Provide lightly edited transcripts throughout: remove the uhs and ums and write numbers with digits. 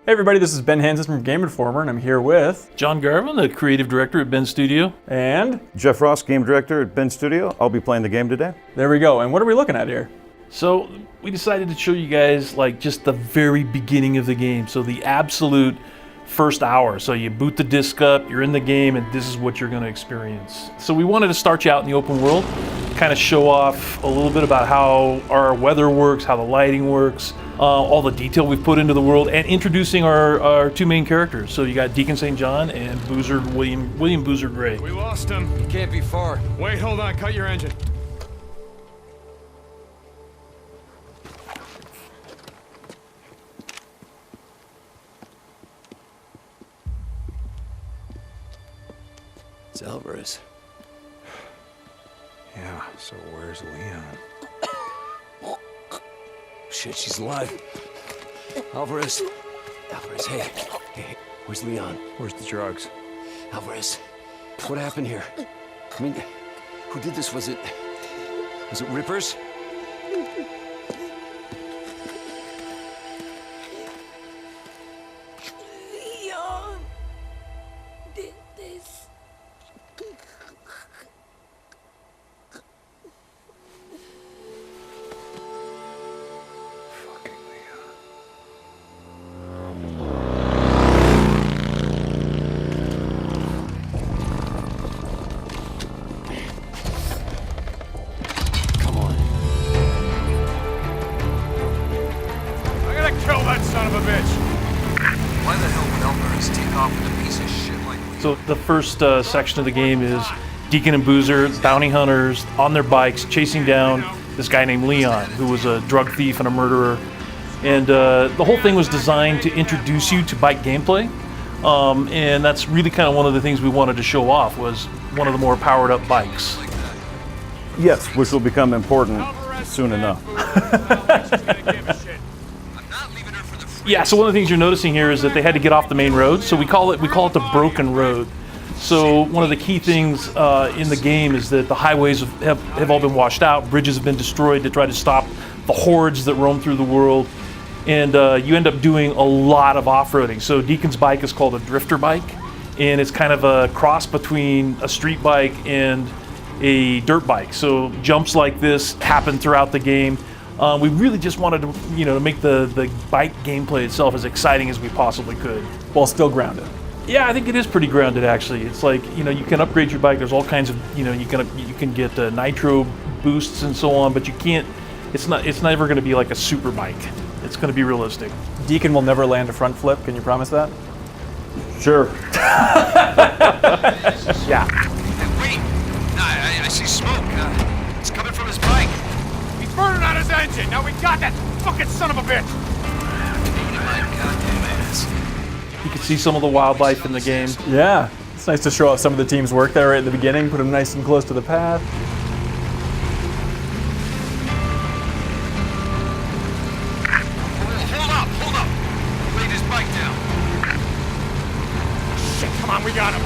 Hey everybody, this is Ben Hansen from Game Informer, and I'm here with John Garvin, the creative director at Ben Studio. and Jeff Ross, game director at Ben Studio. I'll be playing the game today. there we go. And what are we looking at here? So we decided to show you guys like just the very beginning of the game. So the absolute first hour. So you boot the disc up, you're in the game, and this is what you're going to experience. So we wanted to start you out in the open world, kind of show off a little bit about how our weather works, how the lighting works, all the detail we've put into the world, and introducing our two main characters. So you got Deacon St. John and Boozer William Boozer Gray. We lost him. He can't be far. Wait, hold on. Cut your engine. It's Alvarez. Yeah, so where's Leon? Shit, she's alive. Alvarez. Alvarez, hey. Hey, where's Leon? Where's the drugs? Alvarez, what happened here? I mean, who did this? Was it Rippers? Leon did this. Fucking Leon. Come on. I gotta kill that son of a bitch! Why the hell would Alvarez take off with a piece of shit like Leon? So the first section of the game is Deacon and Boozer, bounty hunters, on their bikes, chasing down this guy named Leon, who was a drug thief and a murderer. And the whole thing was designed to introduce you to bike gameplay. And that's really kind of one of the things we wanted to show off, was one of the more powered up bikes. Yes, which will become important soon enough. I'm not leaving her for the free. Yeah, so one of the things you're noticing here is that they had to get off the main road, so we call it the broken road. So one of the key things in the game is that the highways have all been washed out, bridges have been destroyed to try to stop the hordes that roam through the world, and you end up doing a lot of off-roading. So Deacon's bike is called a drifter bike, and it's kind of a cross between a street bike and a dirt bike. So jumps like this happen throughout the game. We really just wanted to, to make the bike gameplay itself as exciting as we possibly could. While still grounded. Yeah, I think it is pretty grounded actually. It's like, you can upgrade your bike. There's all kinds of, you can get nitro boosts and so on, but you can't. It's never going to be like a super bike. It's going to be realistic. Deacon will never land a front flip. Can you promise that? Sure. Yeah. Hey, wait! I see smoke. It's coming from his bike. He's burning out his engine! Now we got that fucking son of a bitch! My goddamn ass. You can see some of the wildlife in the game. Yeah. It's nice to show off some of the team's work there right at the beginning, put them nice and close to the path. Hold up! Laid his bike down. Shit, come on, we got him!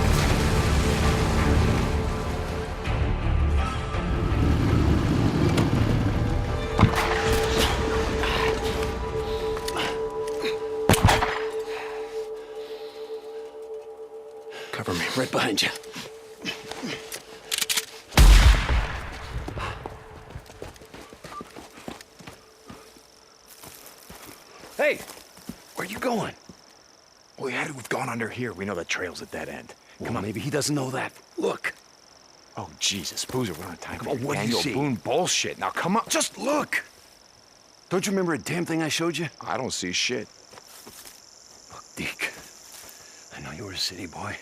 Cover me, right behind you. Hey, where you going? We had to have gone under here. We know the trail's at that end. Come on, maybe he doesn't know that. Look. Oh, Jesus, Boozer, we're on time Come for on, your what do you annual see? Boone bullshit. Now, come on. Just look. Don't you remember a damn thing I showed you? I don't see shit. Look, Deke. I know you were a city boy.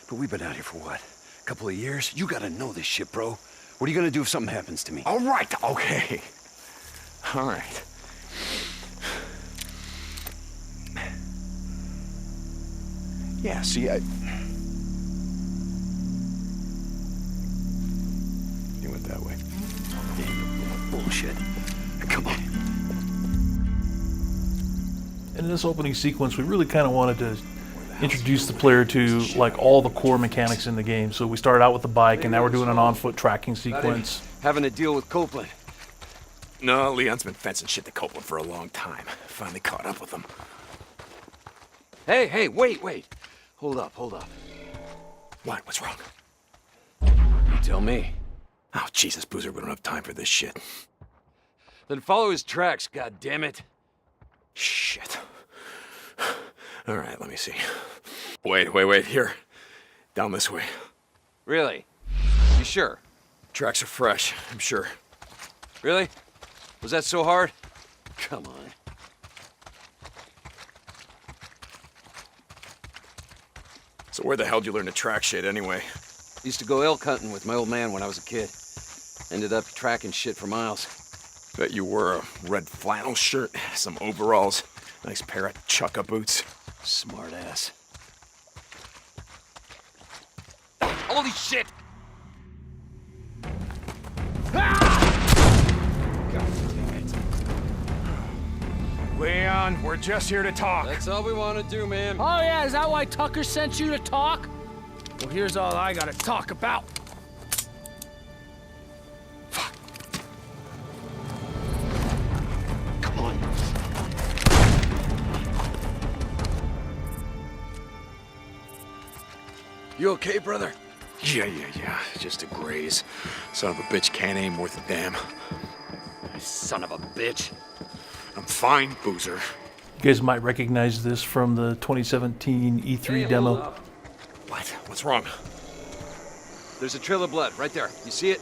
But we've been out here for what? A couple of years? You gotta know this shit, bro. What are you gonna do if something happens to me? All right, okay. All right. Yeah, see, you went that way. Damn, bullshit. Come on. And in this opening sequence, we really kind of wanted to introduce the player to like all the core mechanics in the game. So we started out with the bike, and now we're doing an on-foot tracking sequence. Having a deal with Copeland. No, Leon's been fencing shit to Copeland for a long time. Finally caught up with him. Hey, wait. Hold up. What? What's wrong? You tell me. Oh, Jesus, Boozer, we don't have time for this shit. Then follow his tracks, goddammit. Shit. All right, let me see. Wait. Here. Down this way. Really? You sure? Tracks are fresh, I'm sure. Really? Was that so hard? Come on. So where the hell did you learn to track shit anyway? Used to go elk hunting with my old man when I was a kid. Ended up tracking shit for miles. Bet you wore a red flannel shirt, some overalls, nice pair of chukka boots. Smart ass. Holy shit! Leon, we're just here to talk. That's all we want to do, man. Oh yeah, is that why Tucker sent you to talk? Well, here's all I gotta talk about. Come on. You okay, brother? Yeah. Just a graze. Son of a bitch can't aim worth a damn. Son of a bitch. I'm fine, Boozer. You guys might recognize this from the 2017 E3 demo. Hold up. What? What's wrong? There's a trail of blood right there. You see it?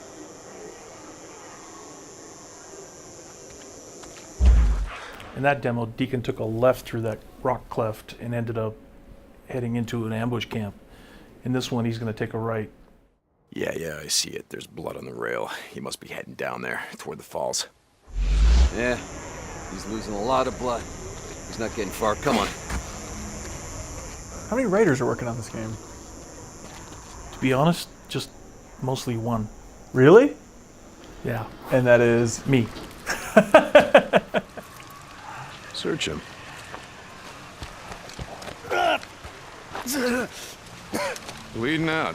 In that demo, Deacon took a left through that rock cleft and ended up heading into an ambush camp. In this one, he's going to take a right. Yeah, I see it. There's blood on the rail. He must be heading down there, toward the falls. Yeah. He's losing a lot of blood. He's not getting far. Come on. How many writers are working on this game? To be honest, just mostly one. Really? Yeah, And that is me. Search him. Bleeding out.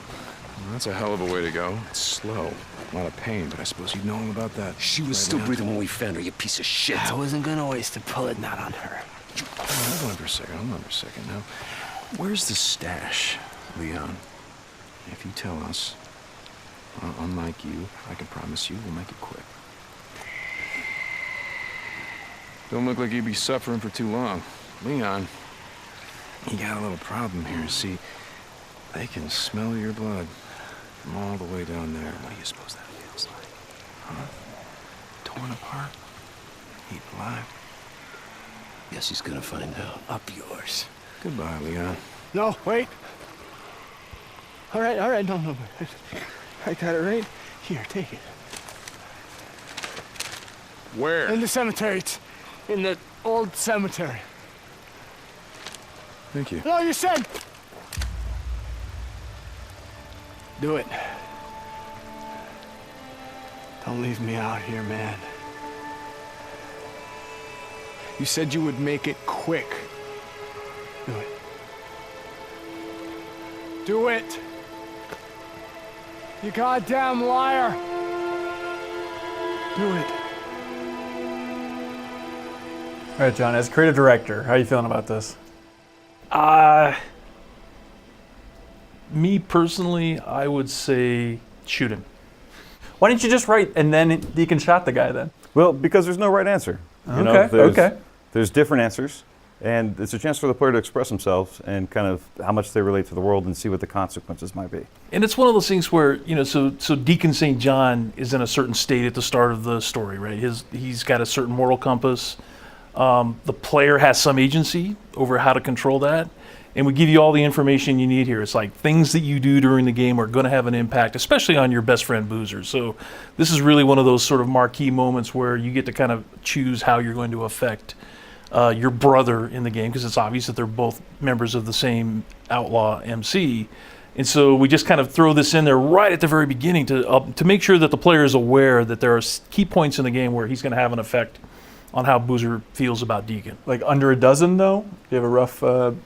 That's a hell of a way to go. It's slow. A lot of pain, but I suppose you'd know all about that. She was still breathing when we found her, you piece of shit. I wasn't gonna waste a bullet not on her. Hold on for a second now. Where's the stash, Leon? If you tell us, unlike you, I can promise you we'll make it quick. Don't look like you'd be suffering for too long. Leon, you got a little problem here. See, they can smell your blood from all the way down there. What do you suppose that feels like? Huh? Torn apart? Eat alive? Guess he's gonna find out. Up yours. Goodbye, Leon. No, wait. All right, no. I got it right here, take it. Where? In the cemetery. It's in the old cemetery. Thank you. No, you said. Do it. Don't leave me out here, man. You said you would make it quick. Do it. Do it. You goddamn liar. Do it. all right, John. As creative director, how are you feeling about this? Me personally, I would say shoot him. Why didn't you just write and then Deacon shot the guy then? Well, because there's no right answer. Okay. There's different answers, and it's a chance for the player to express themselves and kind of how much they relate to the world and see what the consequences might be. And it's one of those things where, so Deacon St. John is in a certain state at the start of the story, right? He's got a certain moral compass. The player has some agency over how to control that. And we give you all the information you need here. It's like things that you do during the game are going to have an impact, especially on your best friend Boozer. So this is really one of those sort of marquee moments where you get to kind of choose how you're going to affect your brother in the game, because it's obvious that they're both members of the same outlaw MC. And so we just kind of throw this in there right at the very beginning to make sure that the player is aware that there are key points in the game where he's going to have an effect on how Boozer feels about Deacon. Like under a dozen, though? Do you have a rough ballpark?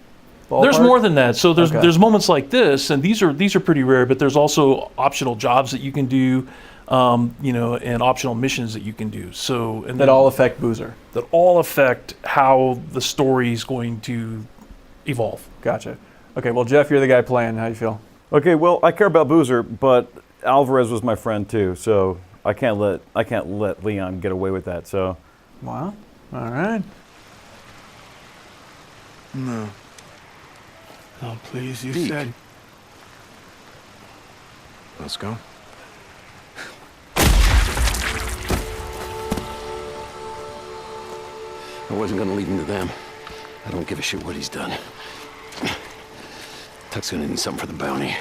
There's more than that. So Okay. there's moments like this, and these are pretty rare. But there's also optional jobs that you can do, and optional missions that you can do. So That all affect Boozer. that all affect how the story is going to evolve. Gotcha. Okay, well, Jeff, you're the guy playing. How you feel? Okay, well, I care about Boozer, but Alvarez was my friend too, so I can't let Leon get away with that. So, Wow. All right. No. No, please, you Deke. said. Let's go. I wasn't gonna leave him to them. I don't give a shit what he's done. Tuck's gonna need something for the bounty.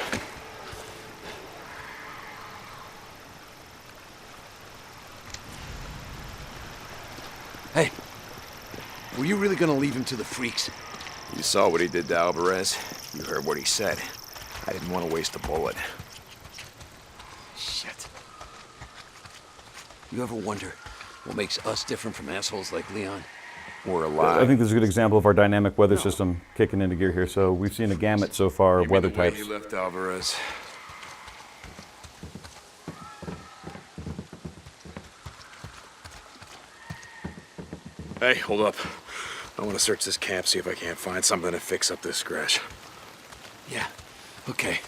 Hey, were you really gonna leave him to the freaks? You saw what he did to Alvarez. You heard what he said. I didn't want to waste a bullet. Shit. You ever wonder what makes us different from assholes like Leon? We're alive. I think this is a good example of our dynamic weather system kicking into gear here. So we've seen a gamut so far of weather The way types. he left Alvarez. Hey, hold up. I want to search this camp, see if I can't find something to fix up this scratch. Yeah, okay.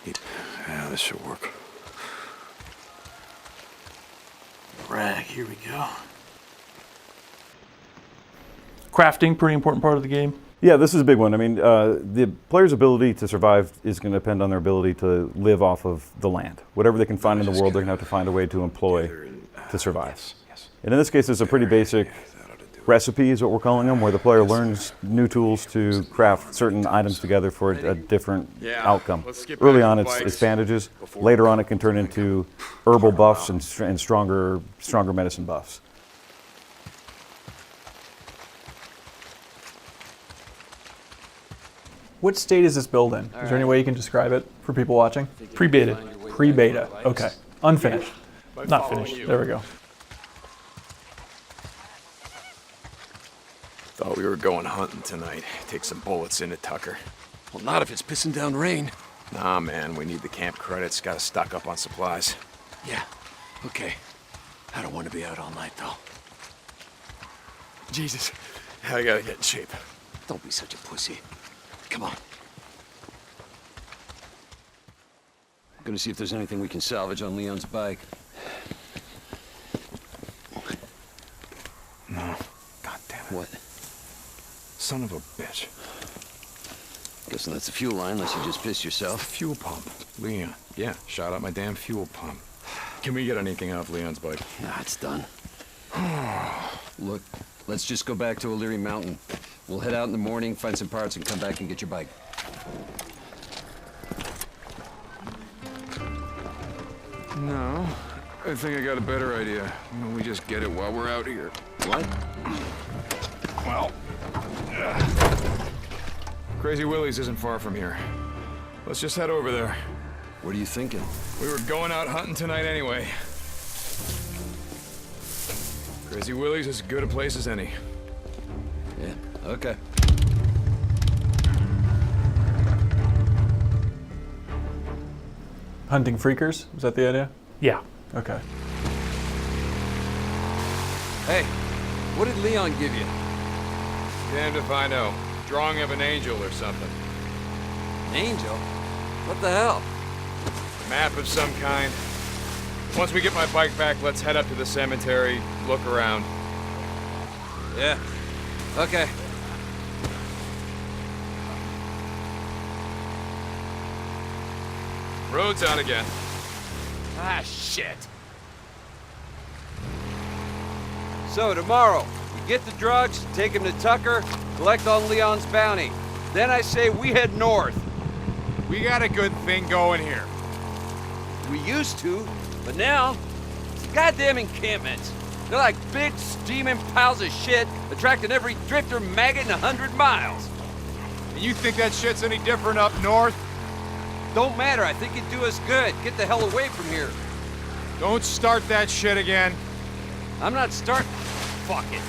Yeah, this should work. Rag, here we go. Crafting, pretty important part of the game. Yeah, this is a big one. I mean, the player's ability to survive is going to depend on their ability to live off of the land. Whatever they can find in the world, they're going to have to find a way to employ to survive. And in this case, it's a pretty basic recipe, is what we're calling them, where the player learns new tools to craft certain items together for a different outcome. Early on, it's bandages. Later on, it can turn into herbal buffs and stronger medicine buffs. What state is this build in? Is there any way you can describe it for people watching? Pre-beta. Pre-beta. Okay. Unfinished. Not finished. There we go. Thought we were going hunting tonight. Take some bullets into Tucker. Well, not if it's pissing down rain. Nah, man, we need the camp credits. Gotta stock up on supplies. Yeah, okay. I don't want to be out all night, though. Jesus, I gotta get in shape. Don't be such a pussy. Come on. I'm gonna see if there's anything we can salvage on Leon's bike. No. God damn it. What? Son of a bitch. Guessing that's the fuel line, unless you just pissed yourself. Fuel pump. Leon. Yeah, shot out my damn fuel pump. Can we get anything off Leon's bike? Nah, it's done. Look, let's just go back to O'Leary Mountain. We'll head out in the morning, find some parts, and come back and get your bike. No. I think I got a better idea. Why don't we just get it while we're out here? What? Well... Crazy Willie's isn't far from here. Let's just head over there. What are you thinking? We were going out hunting tonight anyway. Crazy Willie's is as good a place as any. Yeah, okay. Hunting freakers? Is that the idea? Yeah. Okay. Hey, what did Leon give you? Damned if I know. Drawing of an angel or something. An angel? What the hell? Map of some kind. Once we get my bike back, let's head up to the cemetery, look around. Yeah. Okay. Road's out again. Ah, shit. So, tomorrow, we get the drugs, take them to Tucker, collect on Leon's bounty. Then I say we head north. We got a good thing going here. We used to, but now, it's the goddamn encampments. They're like big, steaming piles of shit, attracting every drifter maggot in 100 miles. And you think that shit's any different up north? Don't matter, I think it'd do us good. Get the hell away from here. Don't start that shit again. I'm not starting. Fuck it.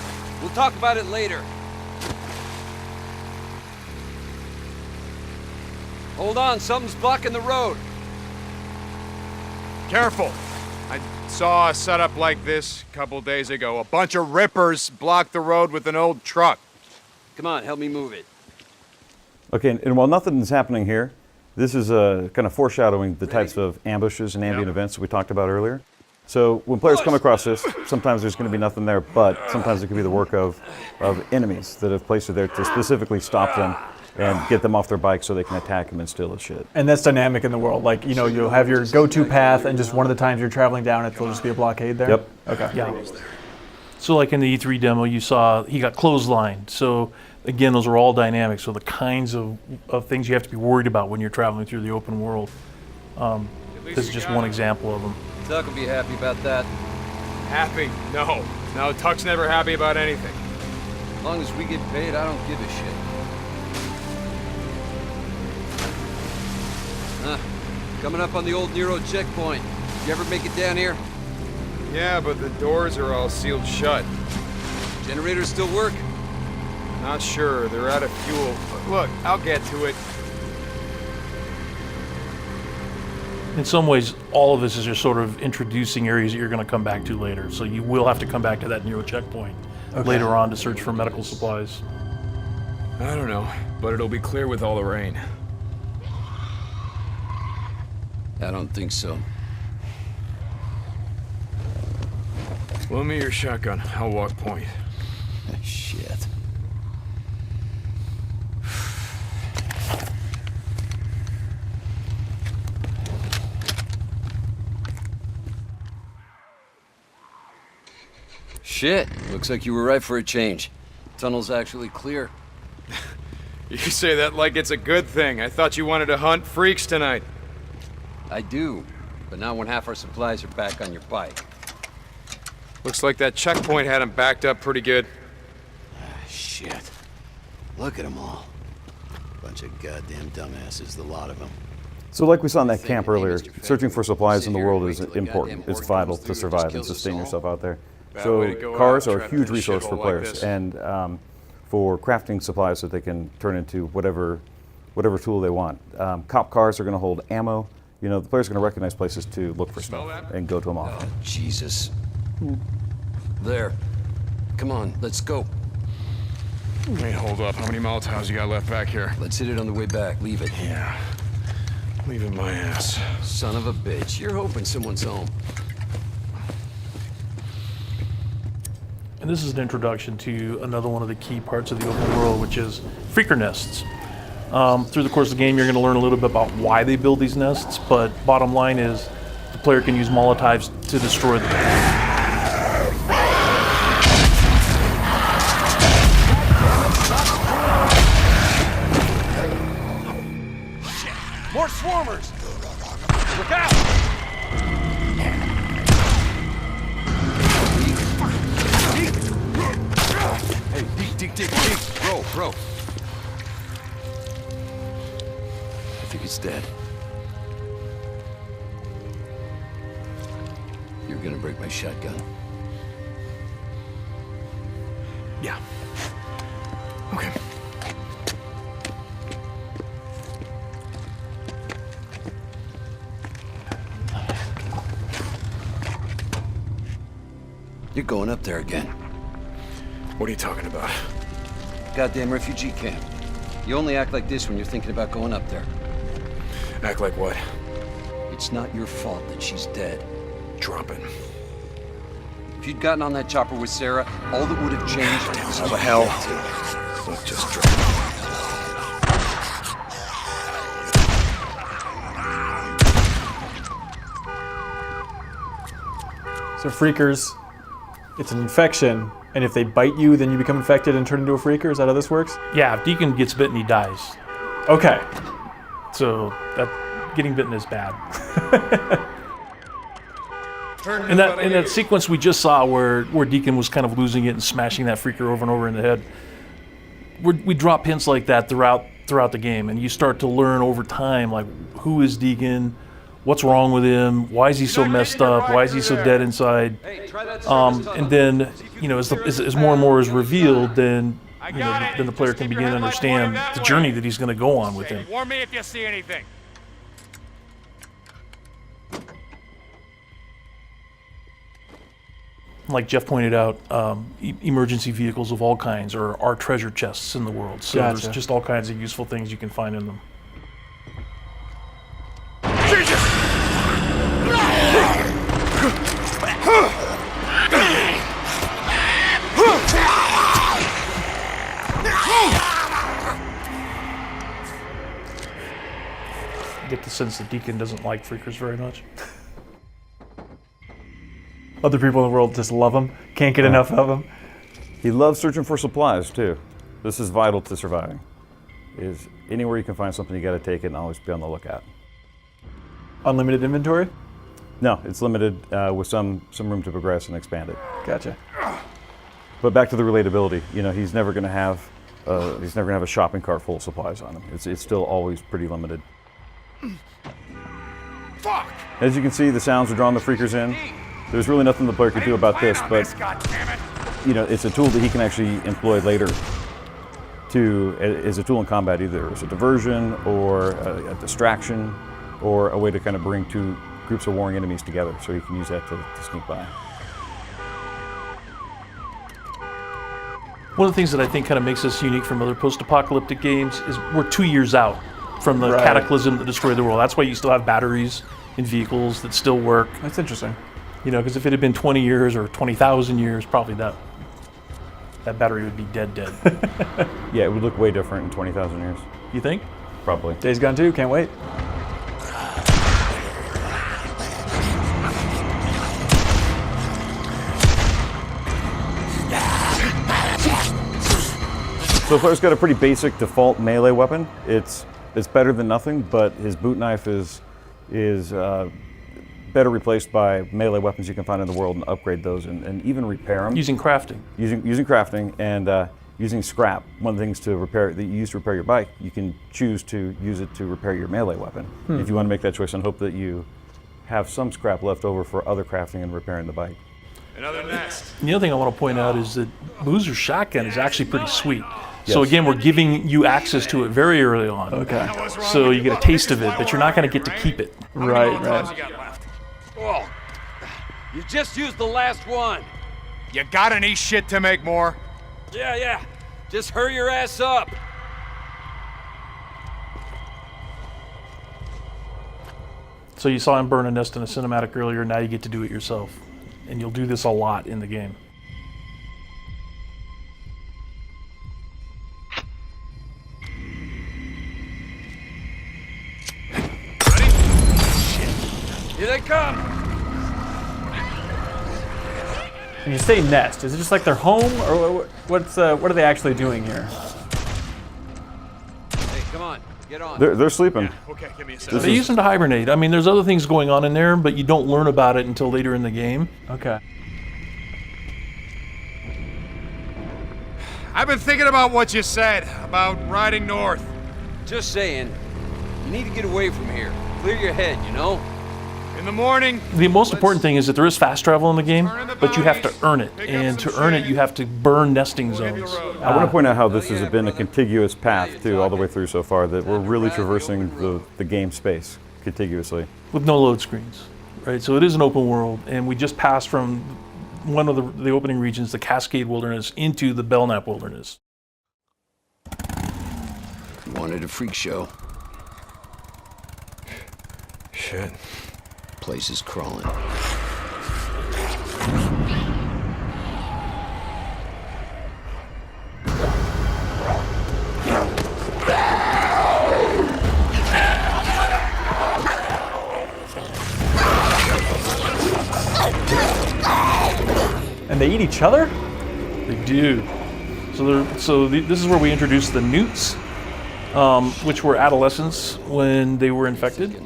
We'll talk about it later. Hold on, something's blocking the road. Careful. I saw a setup like this a couple days ago. A bunch of rippers blocked the road with an old truck. Come on, help me move it. Okay, and while nothing is happening here, this is kind of foreshadowing the types of ambushes and ambient events that we talked about earlier. So when players come across this, sometimes there's going to be nothing there, but sometimes it could be the work of enemies that have placed it there to specifically stop them and get them off their bike so they can attack them and steal his shit. And that's dynamic in the world. Like, you know, you'll have your go-to path, and just one of the times you're traveling down it, there'll just be a blockade there? Yep. Okay. Yeah. So like in the E3 demo, you saw he got clotheslined. So again, those are all dynamic. So the kinds of things you have to be worried about when you're traveling through the open world. This is just one example of them. Tuck will be happy about that. Happy? No. No, Tuck's never happy about anything. As long as we get paid, I don't give a shit. Coming up on the old Nero checkpoint. You ever make it down here? Yeah, but the doors are all sealed shut. Generators still work? Not sure. They're out of fuel. But look, I'll get to it. In some ways, all of this is just sort of introducing areas that you're going to come back to later. So you will have to come back to that Nero checkpoint later on to search for medical supplies. I don't know, but it'll be clear with all the rain. I don't think so. Loan me your shotgun. I'll walk point. Shit. Shit. Looks like you were right for a change. Tunnel's actually clear. You say that like it's a good thing. I thought you wanted to hunt freaks tonight. I do, but not when half our supplies are back on your bike. Looks like that checkpoint had him backed up pretty good. Shit. Look at them all. Bunch of goddamn dumbasses, the lot of them. So like we saw in that camp earlier, searching for supplies in the world is important. It's vital to survive and sustain yourself out there. So cars are a huge resource for players, and for crafting supplies that they can turn into whatever tool they want. Cop cars are going to hold ammo. You know, the player's going to recognize places to look for stuff and go to them off. Oh, Jesus. There. Come on, let's go. Hey, hold up. How many Molotovs you got left back here? Let's hit it on the way back. Leave it. Yeah. Leave it my ass. Son of a bitch. You're hoping someone's home. And this is an introduction to another one of the key parts of the open world, which is freaker nests. Through the course of the game, you're going to learn a little bit about why they build these nests, but bottom line is the player can use Molotovs to destroy them. More swarmers! Look out! Hey, Deke. Bro. I think he's dead. You're gonna break my shotgun. Yeah. Okay. You're going up there again. What are you talking about? Goddamn refugee camp. You only act like this when you're thinking about going up there. Act like what? It's not your fault that she's dead. Drop it. If you'd gotten on that chopper with Sarah, all that would have changed was How the hell? Look, just drop it. So freakers, it's an infection, and if they bite you, then you become infected and turn into a freaker? Is that how this works? Yeah, if Deacon gets bitten, he dies. Okay. So that getting bitten is bad. In that sequence we just saw where Deacon was kind of losing it and smashing that freaker over and over in the head, we drop hints like that throughout the game, and you start to learn over time, like, who is Deacon, what's wrong with him, why is he so messed up, why is he so dead inside, and then, you know, as more and more is revealed, then then the player can begin to understand the journey that he's going to go on with him. Warn me if you see anything. like Jeff pointed out, emergency vehicles of all kinds are treasure chests in the world. So Gotcha. there's just all kinds of useful things you can find in them. I get the sense that Deacon doesn't like freakers very much. Other people in the world just love them. Can't get enough of them. He loves searching for supplies too. This is vital to surviving. Is anywhere you can find something, you got to take it and always be on the lookout. Unlimited inventory? No, it's limited with some room to progress and expand it. Gotcha. But back to the relatability. You know, he's never going to have a shopping cart full of supplies on him. It's still always pretty limited. Fuck! As you can see, the sounds are drawing the freakers in. There's really nothing the player could do about this, but you know, it's a tool that he can actually employ later as a tool in combat, either as a diversion or a distraction or a way to kind of bring two groups of warring enemies together, so he can use that to sneak by. One of the things that I think kind of makes us unique from other post-apocalyptic games is we're 2 years out from the cataclysm that destroyed the world. That's why you still have batteries in vehicles that still work. That's interesting. You know, because if it had been 20 years or 20,000 years, probably that battery would be dead. Yeah, it would look way different in 20,000 years. You think? Probably. Days Gone 2, can't wait. So the player's got a pretty basic default melee weapon. It's better than nothing, but his boot knife is better replaced by melee weapons you can find in the world and upgrade those and even repair them. Using crafting. Using crafting and using scrap. One of the things to repair that you use to repair your bike, you can choose to use it to repair your melee weapon. If you want to make that choice and hope that you have some scrap left over for other crafting and repairing the bike. Another nest. And the other thing I want to point out is that Boozer's shotgun is actually pretty sweet. So Yes. again, we're giving you access to it very early on. Okay. So you get a taste of it, but you're not going to get to keep it. Right. Oh, you just used the last one. You got any shit to make more? Yeah. Just hurry your ass up. So you saw him burn a nest in a cinematic earlier, now you get to do it yourself. And you'll do this a lot in the game. Here they come. And you say nest. Is it just like their home, or what are they actually doing here? Hey, come on, get on. They're sleeping. Okay, give me a second. They use them to hibernate. I mean, there's other things going on in there, but you don't learn about it until later in the game. Okay. I've been thinking about what you said about riding north. Just saying, you need to get away from here. Clear your head, you know? In the morning. The most important thing is that there is fast travel in the game, but you have to earn it. And to earn it, you have to burn nesting zones. I want to point out how this has been a contiguous path too, all the way through so far, that we're really traversing the game space contiguously. With no load screens, right? So it is an open world, and we just passed from one of the opening regions, the Cascade Wilderness, into the Belknap Wilderness. You wanted a freak show. Shit. Place is crawling. And they eat each other? They do. This is where we introduce the newts, which were adolescents when they were infected.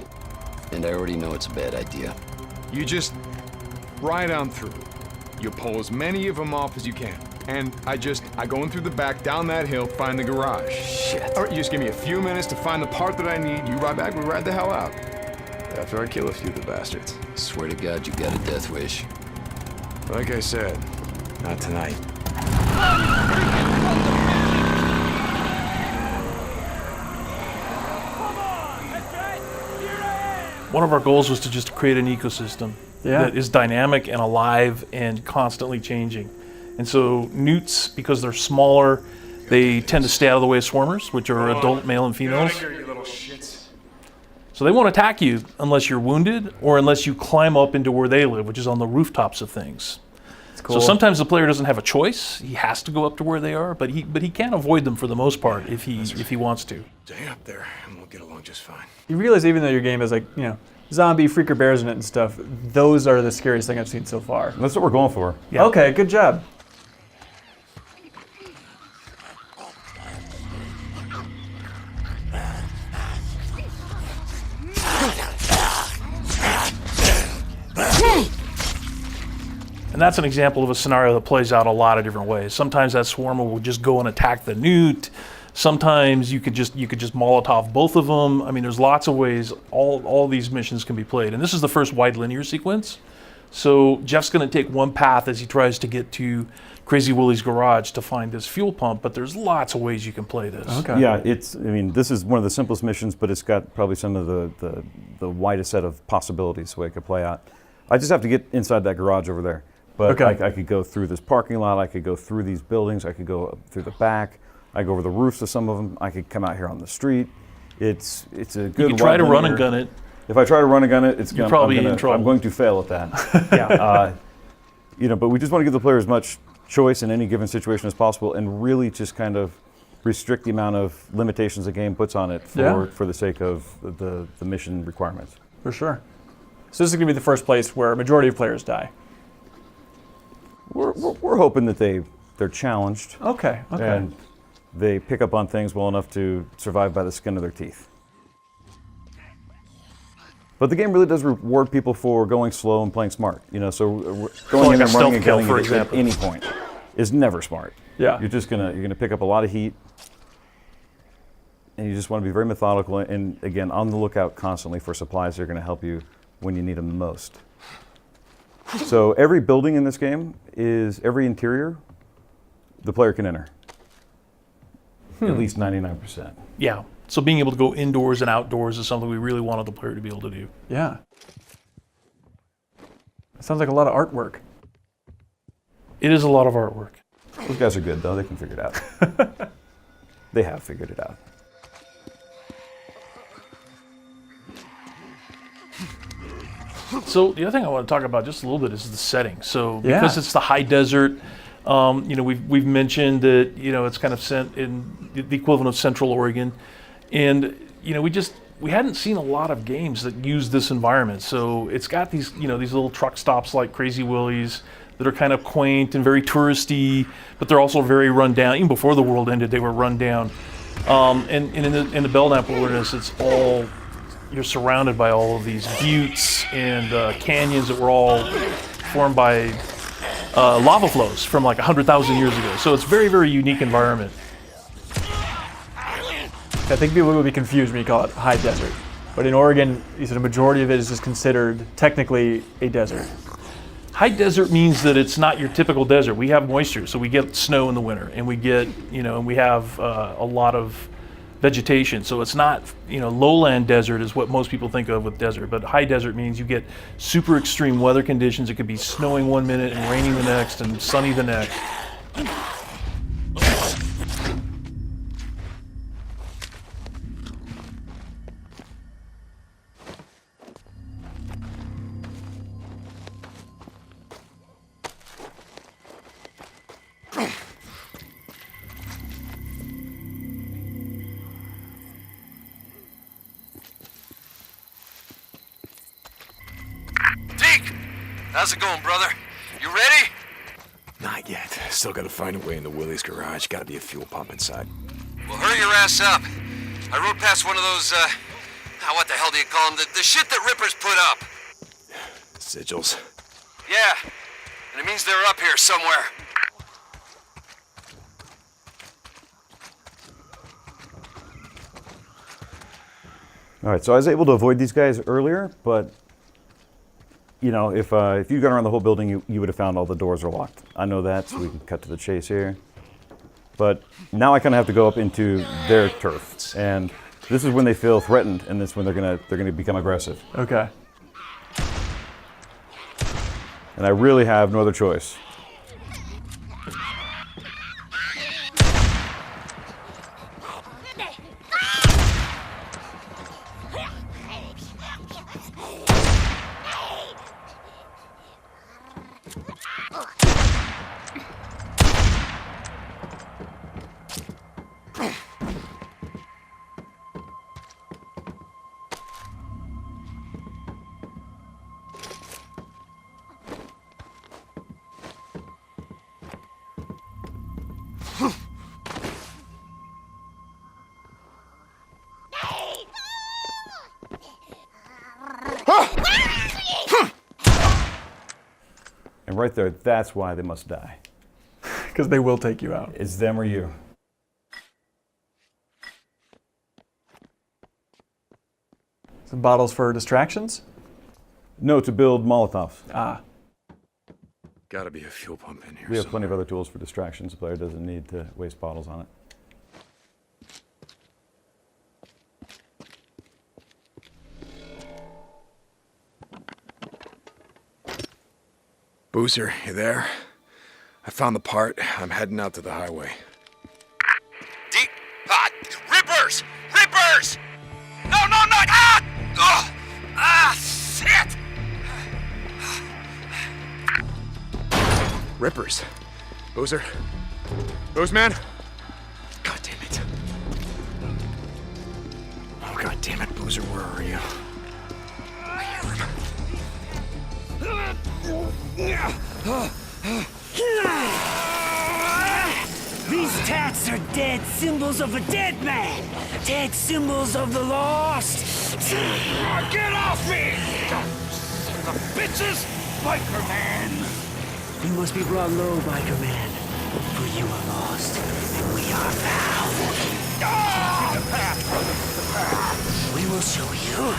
And I already know it's a bad idea. You just ride on through. You pull as many of them off as you can. And I go in through the back, down that hill, find the garage. Shit. All right, you just give me a few minutes to find the part that I need. You ride back, we ride the hell out. After I kill a few of the bastards. Swear to God, you got a death wish. Like I said, not tonight. One of our goals was to just create an ecosystem. that is dynamic and alive and constantly changing. And so newts, because they're smaller, they tend to stay out of the way of swarmers, which are adult male and females. So they won't attack you unless you're wounded or unless you climb up into where they live, which is on the rooftops of things. Cool. So sometimes the player doesn't have a choice. He has to go up to where they are, but he can avoid them for the most part if he wants to. Stay up there, and we'll get along just fine. You realize even though your game has like, you know, zombie freaker bears in it and stuff, those are the scariest thing I've seen so far. That's what we're going for. Yeah. Okay, good job. And that's an example of a scenario that plays out a lot of different ways. Sometimes that swarmer will just go and attack the newt. Sometimes you could just Molotov both of them. I mean, there's lots of ways all these missions can be played. And this is the first wide linear sequence. So Jeff's going to take one path as he tries to get to Crazy Willie's garage to find this fuel pump, but there's lots of ways you can play this. Okay. Yeah, I mean, this is one of the simplest missions, but it's got probably some of the widest set of possibilities the way it could play out. I just have to get inside that garage over there. But Okay. I could go through this parking lot, I could go through these buildings, I could go up through the back, I go over the roofs of some of them, I could come out here on the street. It's a good. You can try to run linear- and gun it. If I try to run and gun it, You're probably in trouble. I'm going to fail at that. Yeah. You know, but we just want to give the player as much choice in any given situation as possible, and really just kind of restrict the amount of limitations the game puts on it for the sake of the mission requirements. For sure. So this is going to be the first place where a majority of players die. We're hoping that they're challenged. Okay. Okay. And they pick up on things well enough to survive by the skin of their teeth. But the game really does reward people for going slow and playing smart. You know, so going like in a and running stealth and kill, killing for it at example. any point is never smart. Yeah. You're gonna pick up a lot of heat, and you just want to be very methodical and again on the lookout constantly for supplies that are going to help you when you need them the most. So every building in this game every interior the player can enter. At least 99%. Yeah. So being able to go indoors and outdoors is something we really wanted the player to be able to do. Yeah. It sounds like a lot of artwork. It is a lot of artwork. Those guys are good though, they can figure it out. They have figured it out. So the other thing I want to talk about just a little bit is the setting. So Yeah. because it's the high desert, you know, we've mentioned that, you know, it's kind of sent in the equivalent of Central Oregon, and you know, we hadn't seen a lot of games that use this environment. So it's got these, you know, these little truck stops like Crazy Willie's that are kind of quaint and very touristy, but they're also very run down. Even before the world ended, they were run down. And in the Belknap Wilderness, it's all, you're surrounded by all of these buttes and canyons that were all formed by lava flows from like 100,000 years ago. So it's a very, very unique environment. I think people will be confused when you call it high desert. But in Oregon, you said a majority of it is just considered technically a desert. High desert means that it's not your typical desert. We have moisture, so we get snow in the winter, and we get, you know, and we have a lot of vegetation. So it's not, you know, lowland desert is what most people think of with desert, but high desert means you get super extreme weather conditions. It could be snowing one minute and raining the next and sunny the next. Deke! How's it going, brother? You ready? Not yet. Still gotta find a way into Willie's garage. Gotta be a fuel pump inside. Well, hurry your ass up. I rode past one of those, what the hell do you call them? The shit that Rippers put up. Sigils. Yeah, and it means they're up here somewhere. All right, so I was able to avoid these guys earlier, but you know, if you'd gone around the whole building, you would have found all the doors are locked. I know that, so we can cut to the chase here. But now I kind of have to go up into their turf, and this is when they feel threatened, and this is when they're gonna become aggressive. Okay. And I really have no other choice. And right there, that's why they must die. Because they will take you out. It's them or you. Some bottles for distractions? No, to build Molotovs. Ah. Gotta be a fuel pump in here. We have plenty of other tools for distractions. The player doesn't need to waste bottles on it. Boozer, you there? I found the part. I'm heading out to the highway. Rippers! Rippers! No, no, no! Ah! Ugh! Ah, shit! Rippers. Boozer? Boozman? God damn it. Oh, God damn it, Boozer, where are you? These tats are dead symbols of a dead man. Dead symbols of the lost. Get off me! Son of a bitches! Biker Man! You must be brought low, biker man. For you are lost, and we are found. The path, brother. The path. We will show you.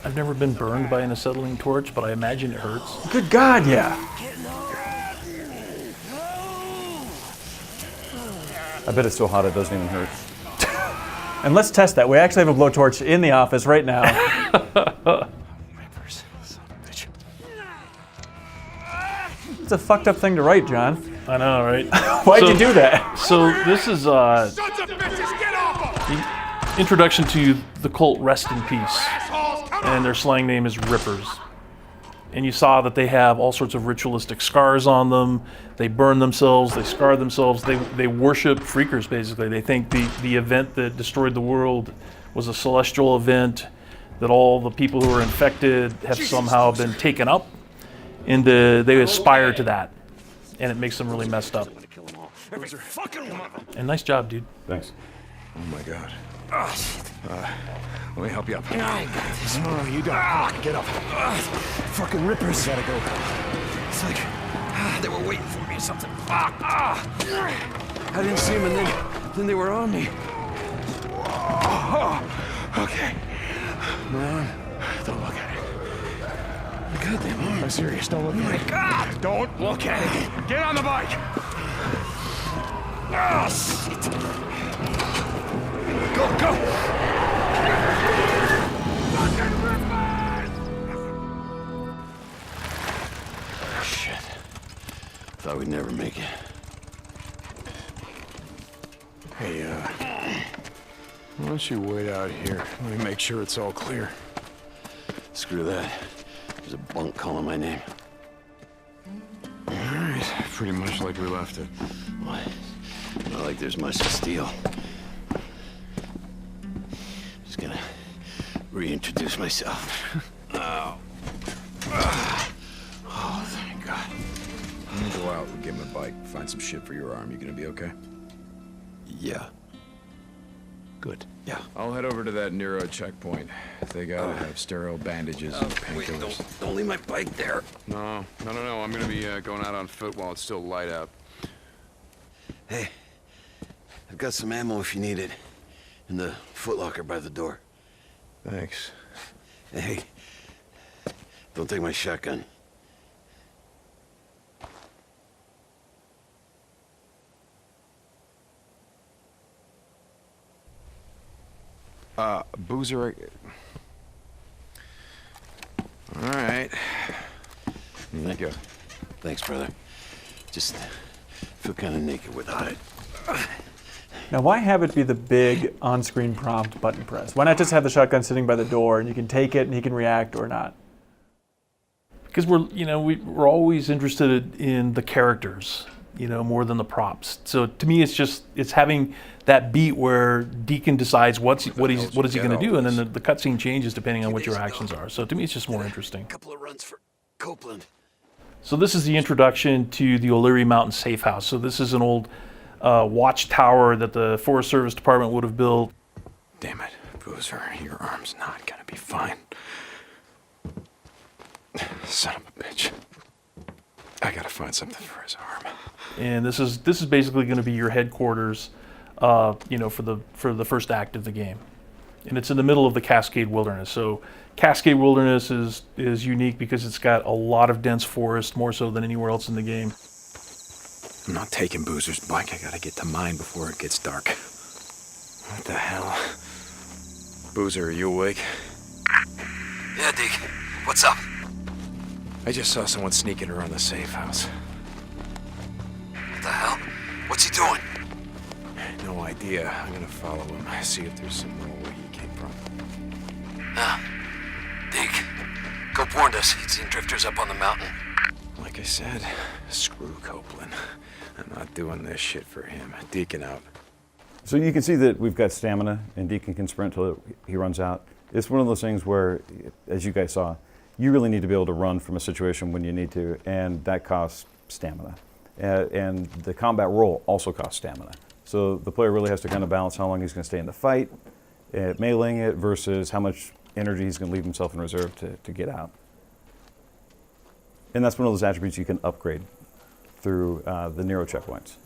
I've never been burned by an acetylene torch, but I imagine it hurts. Good God, yeah. I bet it's so hot it doesn't even hurt. And let's test that. We actually have a blowtorch in the office right now. Rippers. Son of a bitch. It's a fucked up thing to write, John. I know, right? Why'd you do that? So this is Sons of bitches, get off him! the introduction to the cult Rest in Peace. And their slang name is Rippers. And you saw that they have all sorts of ritualistic scars on them. They burn themselves, they scar themselves, they worship freakers, basically. They think the event that destroyed the world was a celestial event, that all the people who were infected have somehow been taken up, and they aspire to that. And it makes them really messed up. And nice job, dude. Thanks. Oh my God. Let me help you up. No, you don't. Get up. Fucking Rippers. Gotta go. It's like they were waiting for me or something. I didn't see them, and then they were on me. Okay. Man, Don't look at it. God damn it. I'm serious. Don't look at me. God! Don't look at it. Get on the bike. Ah, shit. Go! Shit. Thought we'd never make it. Hey, why don't you wait out here? Let me make sure it's all clear. Screw that. There's a bunk calling my name. All right, pretty much like we left it. What? Not like there's much to steal. Just gonna reintroduce myself. Oh. Oh, thank God. I'm gonna go out and get my bike, find some shit for your arm. You gonna be okay? Yeah. Good. Yeah. I'll head over to that Nero checkpoint. They gotta have sterile bandages and Wait, painkillers. don't leave my bike there. No. I'm gonna be going out on foot while it's still light out. Hey, I've got some ammo if you need it. In the footlocker by the door. Thanks. Hey, don't take my shotgun. Boozer, All right. Here you go. Thanks, brother. Just feel kind of naked without it. Now, why have it be the big on-screen prompt button press? Why not just have the shotgun sitting by the door and you can take it and he can react or not? Because we're always interested in the characters, more than the props. So to me, it's having that beat where Deacon decides what is he going to do, and then the cutscene changes depending on what your actions are. So to me, it's just more interesting. Couple of runs for Copeland. So this is the introduction to the O'Leary Mountain Safe House. So this is an old watchtower that the Forest Service Department would have built. Damn it, Boozer, your arm's not gonna be fine. Son of a bitch. I gotta find something for his arm. And this is basically going to be your headquarters, for the first act of the game, and it's in the middle of the Cascade Wilderness. So Cascade Wilderness is unique because it's got a lot of dense forest, more so than anywhere else in the game. I'm not taking Boozer's bike. I gotta get to mine before it gets dark. What the hell? Boozer, are you awake? Yeah, Deke. What's up? I just saw someone sneaking around the safe house. What the hell? What's he doing? No idea. I'm gonna follow him. See if there's some more where he came from. Deke. Cope warned us. He'd seen drifters up on the mountain. Like I said, screw Copeland. I'm not doing this shit for him. Deacon out. So you can see that we've got stamina, and Deacon can sprint till he runs out. It's one of those things where, as you guys saw, you really need to be able to run from a situation when you need to, and that costs stamina. And the combat roll also costs stamina. So the player really has to kind of balance how long he's going to stay in the fight, meleeing it, versus how much energy he's going to leave himself in reserve to get out. And that's one of those attributes you can upgrade through the Nero checkpoints.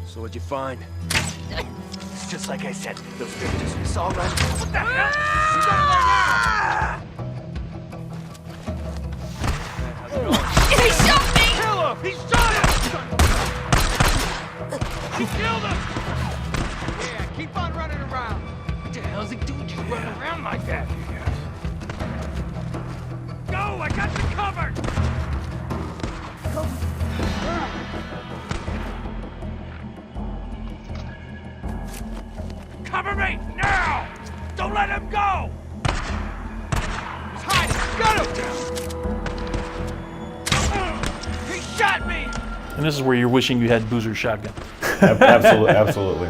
So what'd you find? It's just like I said. Those drifters we saw running. What the hell? He's over there now! He shot me! Kill him! He shot him! He killed him! Yeah, keep on running around. What the hell's he doing just running around like that? Go! I got you covered! Cover me! Now! Don't let him go! He's hiding! Got him! He shot me! And this is where you're wishing you had Boozer's shotgun. Absolutely, absolutely.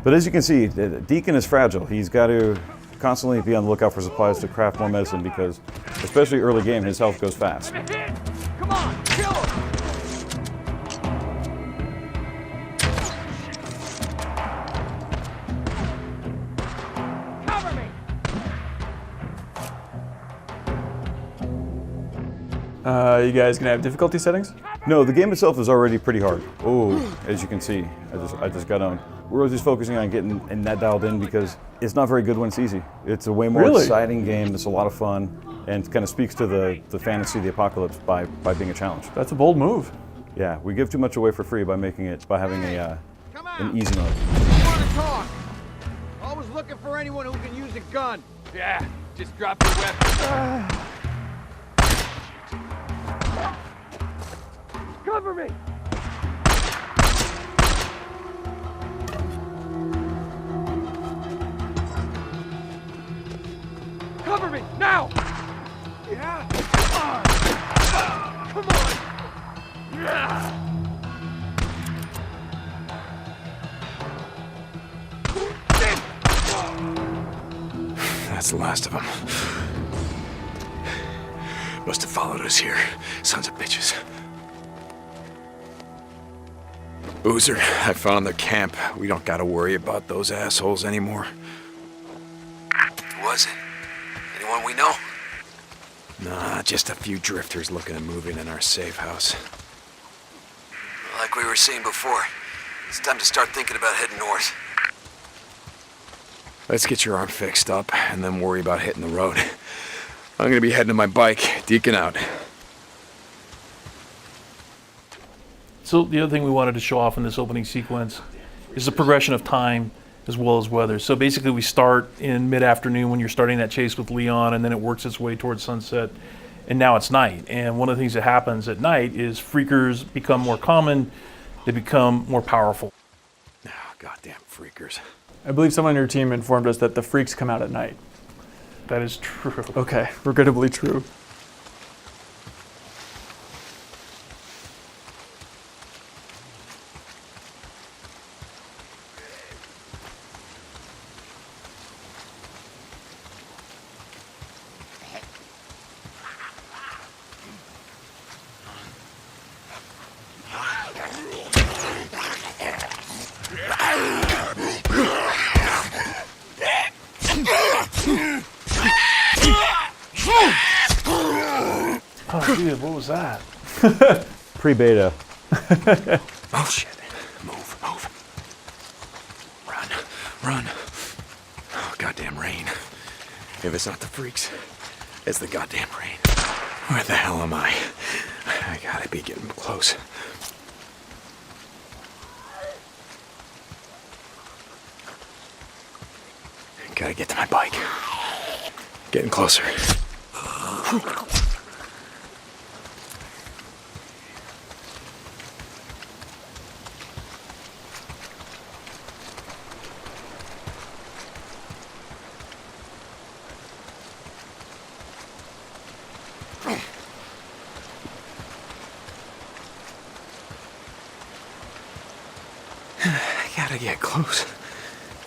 But as you can see, Deacon is fragile. He's got to constantly be on the lookout for supplies to craft more medicine because, especially early game, his health goes fast. Come on, kill him! Cover me! You guys gonna have difficulty settings? No, the game itself is already pretty hard. Oh, as you can see, I just got on. We're just focusing on getting that dialed in because it's not very good when it's easy. It's a way more exciting game. It's a lot of fun, and kind of speaks to the fantasy of the apocalypse by being a challenge. That's a bold move. Yeah, we give too much away for free by making it having an easy mode. I want to talk. Always looking for anyone who can use a gun. Yeah, just drop your weapon. Cover me! Cover me, now! Yeah! Come on! Yeah! That's the last of them. Must have followed us here. Sons of bitches. Boozer, I found their camp. We don't gotta worry about those assholes anymore. Who was it? Anyone we know? Nah, just a few drifters looking at moving in our safe house. Like we were saying before, it's time to start thinking about heading north. Let's get your arm fixed up and then worry about hitting the road. I'm gonna be heading to my bike. Deacon out. So the other thing we wanted to show off in this opening sequence is the progression of time as well as weather. So basically we start in mid-afternoon when you're starting that chase with Leon, and then it works its way towards sunset, and now it's night. And one of the things that happens at night is freakers become more common, they become more powerful. Goddamn freakers. I believe someone on your team informed us that the freaks come out at night. That is true. Okay, regrettably true. Oh, dude, what was that? Pre-beta. Oh, shit. Move. Run. Oh, goddamn rain. If it's not the freaks, it's the goddamn rain. Where the hell am I? I gotta be getting close. Gotta get to my bike. Getting closer. I gotta get close.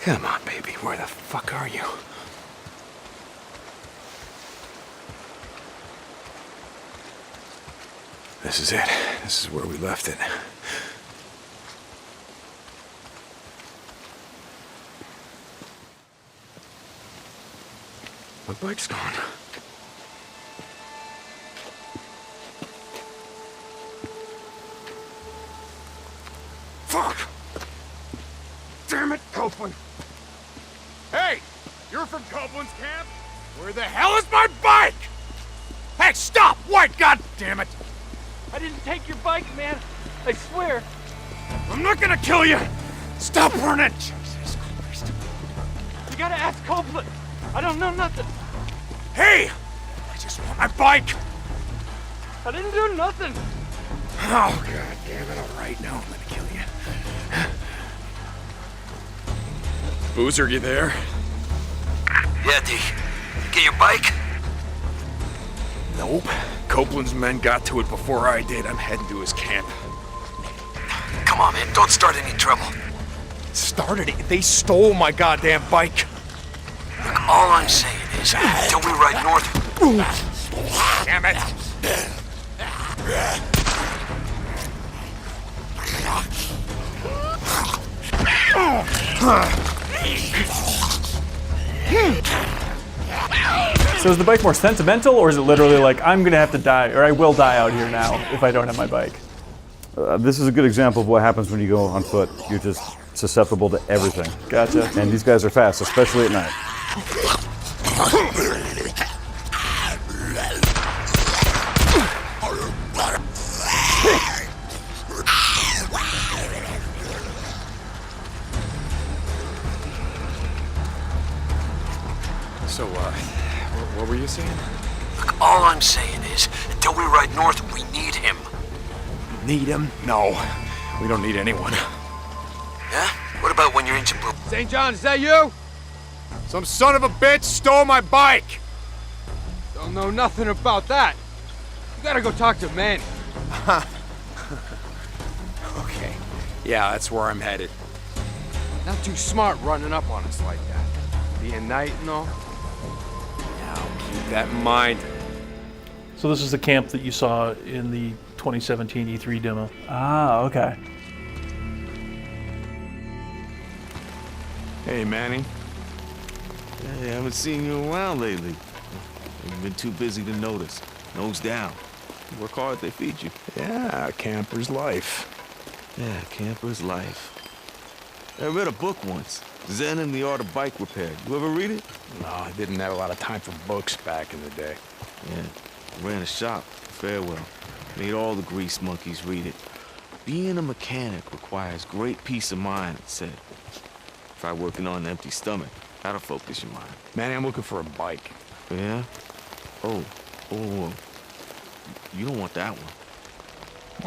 Come on, baby. Where the fuck are you? This is it. This is where we left it. My bike's gone. Fuck! Damn it, Copeland! Hey! You're from Copeland's camp? Where the hell is my bike? Hey, stop! Wait, god damn it! I didn't take your bike, man. I swear. I'm not gonna kill you! Stop running! Jesus Christ. You gotta ask Copeland. I don't know nothing. Hey! I just want my bike! I didn't do nothing. Oh, god damn it. Alright, now I'm gonna kill you. Boozer, you there? Yeah, D. Get your bike? Nope. Copeland's men got to it before I did. I'm heading to his camp. Come on, man. Don't start any trouble. Started it. They stole my goddamn bike. Look, all I'm saying is, until we ride north... Damn it. So is the bike more sentimental, or is it literally like, I'm gonna have to die, or I will die out here now if I don't have my bike? This is a good example of what happens when you go on foot. You're just susceptible to everything. Gotcha. And these guys are fast, especially at night. So, what were you saying? Look, all I'm saying is, until we ride north, we need him. Need him? No. We don't need anyone. Yeah? What about when your engine blew? St. John, is that you? Some son of a bitch stole my bike! Don't know nothing about that. You gotta go talk to Manny. Okay. Yeah, that's where I'm headed. Not too smart running up on us like that. Being night and all. Now, keep that in mind. So this is the camp that you saw in the 2017 E3 demo. Ah, okay. Hey, Manny. Hey, I haven't seen you in a while lately. You've been too busy to notice. Nose down. You work hard, they feed you. Yeah, camper's life. Yeah, camper's life. I read a book once, Zen and the Art of Bike Repair. You ever read it? No, I didn't have a lot of time for books back in the day. Yeah, I ran a shop, Farewell. Made all the grease monkeys read it. Being a mechanic requires great peace of mind, it said. Try working on an empty stomach. That'll focus your mind. Manny, I'm looking for a bike. Yeah? Oh. You don't want that one.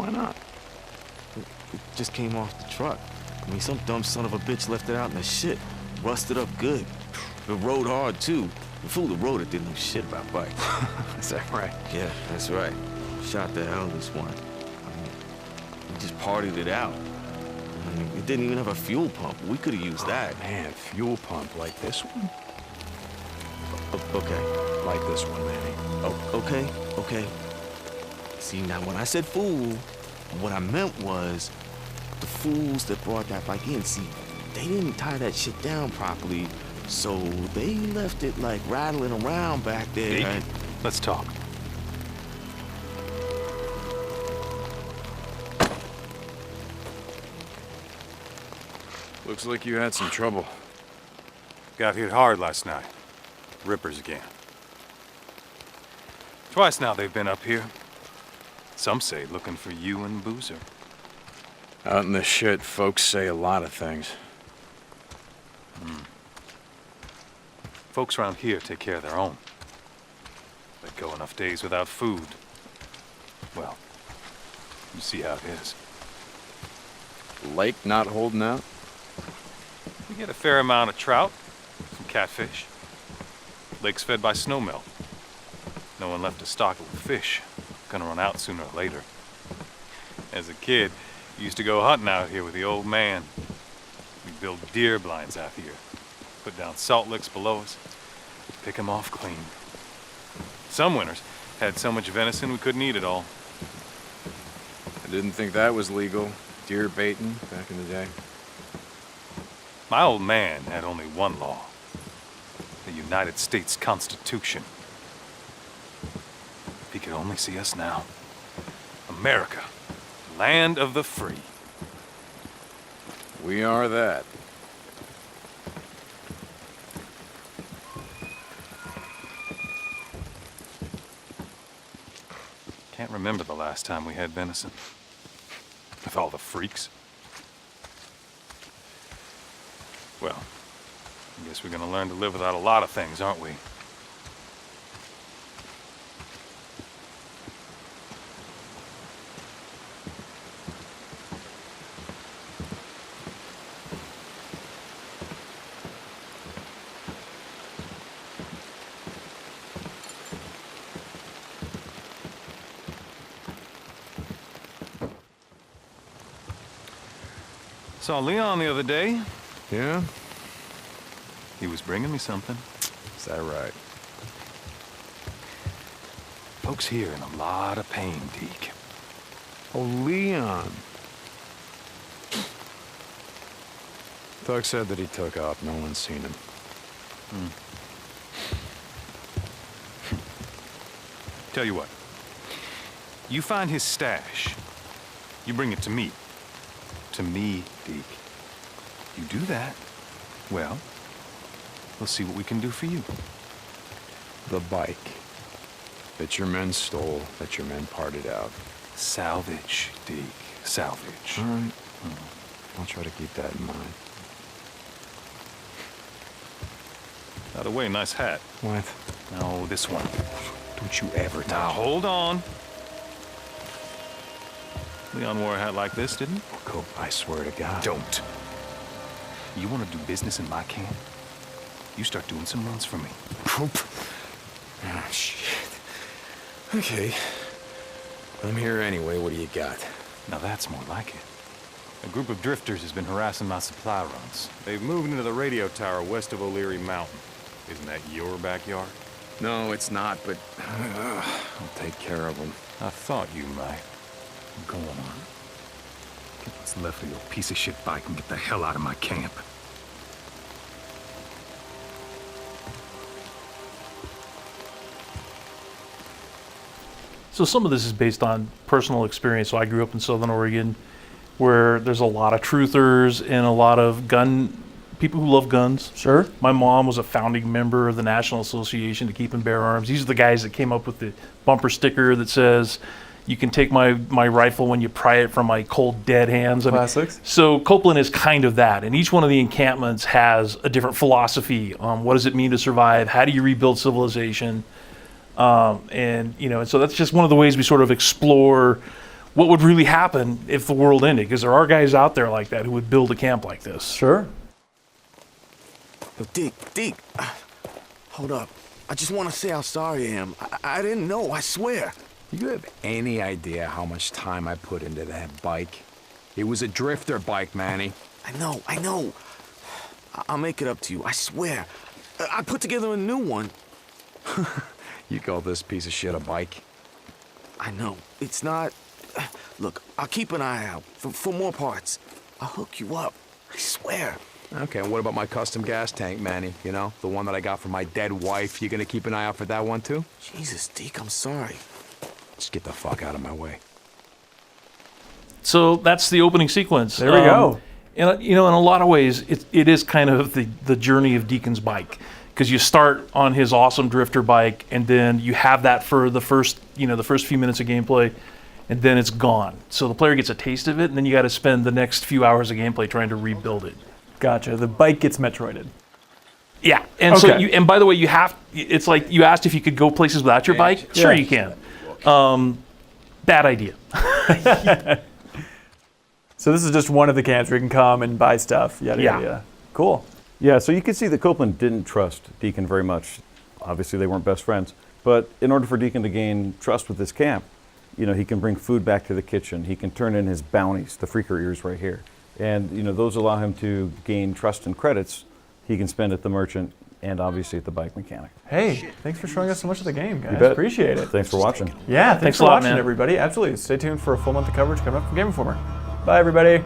Why not? It just came off the truck. I mean, some dumb son of a bitch left it out in the shit. Rusted up good. It rode hard, too. The fool that rode it didn't know shit about bikes. Is that right? Yeah, that's right. Shot the hell this one. I mean, we just partied it out. I mean, it didn't even have a fuel pump. We could have used that. Man, fuel pump like this one? Okay. Like this one, Manny. Oh, okay. See, now when I said fool, what I meant was the fools that brought that bike in. See, they didn't tie that shit down properly, so they left it like rattling around back there. Deke, and- let's talk. Looks like you had some trouble. Got hit hard last night. Rippers again. Twice now they've been up here. Some say looking for you and Boozer. Out in the shit, folks say a lot of things. Folks around here take care of their own. They go enough days without food. Well, you see how it is. Lake not holding out? We get a fair amount of trout, some catfish. Lake's fed by snowmelt. No one left to stock it with fish. Gonna run out sooner or later. As a kid, used to go hunting out here with the old man. We'd build deer blinds out here. Put down salt licks below us. Pick 'em off clean. Some winters had so much venison we couldn't eat it all. I didn't think that was legal. Deer baiting back in the day. My old man had only one law. The United States Constitution. If he could only see us now. America, land of the free. We are that. Can't remember the last time we had venison. With all the freaks. Well, I guess we're gonna learn to live without a lot of things, aren't we? Saw Leon the other day. Yeah? He was bringing me something. Is that right? Folks here in a lot of pain, Deke. Oh, Leon. Thug said that he took off. No one's seen him. Tell you what. You find his stash. You bring it to me. To me, Deke. You do that, well, we'll see what we can do for you. The bike that your men stole, that your men parted out. Salvage, Deke. Salvage. All right. I'll try to keep that in mind. By the way, nice hat. What? No, this one. Don't you ever touch Now, it. hold on. Leon wore a hat like this, didn't he? Cope, I swear to God. Don't. You want to do business in my camp? You start doing some runs for me. Cope. Oh, shit. Okay. I'm here anyway. What do you got? Now that's more like it. A group of drifters has been harassing my supply runs. They've moved into the radio tower west of O'Leary Mountain. Isn't that your backyard? No, it's not, but I'll take care of them. I thought you might. Go on. Get what's left of your piece of shit bike and get the hell out of my camp. So some of this is based on personal experience. So I grew up in Southern Oregon, where there's a lot of truthers and a lot of people who love guns. Sure. My mom was a founding member of the National Association to Keep and Bear Arms. These are the guys that came up with the bumper sticker that says, You can take my rifle when you pry it from my cold, dead hands. I mean, Classics. so Copeland is kind of that. And each one of the encampments has a different philosophy on what does it mean to survive? How do you rebuild civilization? And so that's just one of the ways we sort of explore what would really happen if the world ended. Because there are guys out there like that who would build a camp like this. Sure. Yo, Deke, hold up. I just want to say how sorry I am. I didn't know, I swear. You have any idea how much time I put into that bike? It was a drifter bike, Manny. I know. I'll make it up to you, I swear. I put together a new one. You call this piece of shit a bike? I know. It's not... Look, I'll keep an eye out for more parts. I'll hook you up. I swear. Okay, and what about my custom gas tank, Manny? You know, the one that I got from my dead wife. You gonna keep an eye out for that one, too? Jesus, Deke, I'm sorry. Just get the fuck out of my way. So that's the opening sequence. There we go. And in a lot of ways, it is kind of the journey of Deacon's bike, because you start on his awesome drifter bike, and then you have that for the first few minutes of gameplay, and then it's gone. So the player gets a taste of it, and then you got to spend the next few hours of gameplay trying to rebuild it. Gotcha. The bike gets Metroided. Yeah, and so and by the way, it's like you asked if you could go places without your bike. Sure, you can. Bad idea. So this is just one of the camps where you can come and buy stuff. Yada, yada, yada. Cool. Yeah, so you can see that Copeland didn't trust Deacon very much. Obviously, they weren't best friends. But in order for Deacon to gain trust with this camp, he can bring food back to the kitchen. He can turn in his bounties, the freaker ears right here. And, those allow him to gain trust and credits he can spend at the merchant and obviously at the bike mechanic. Hey, thanks for showing us so much of the game, guys. You bet. Appreciate it. Thanks for watching. Yeah, thanks a for lot, watching, man. everybody. Absolutely. Stay tuned for a full month of coverage coming up from Game Informer. Bye, everybody.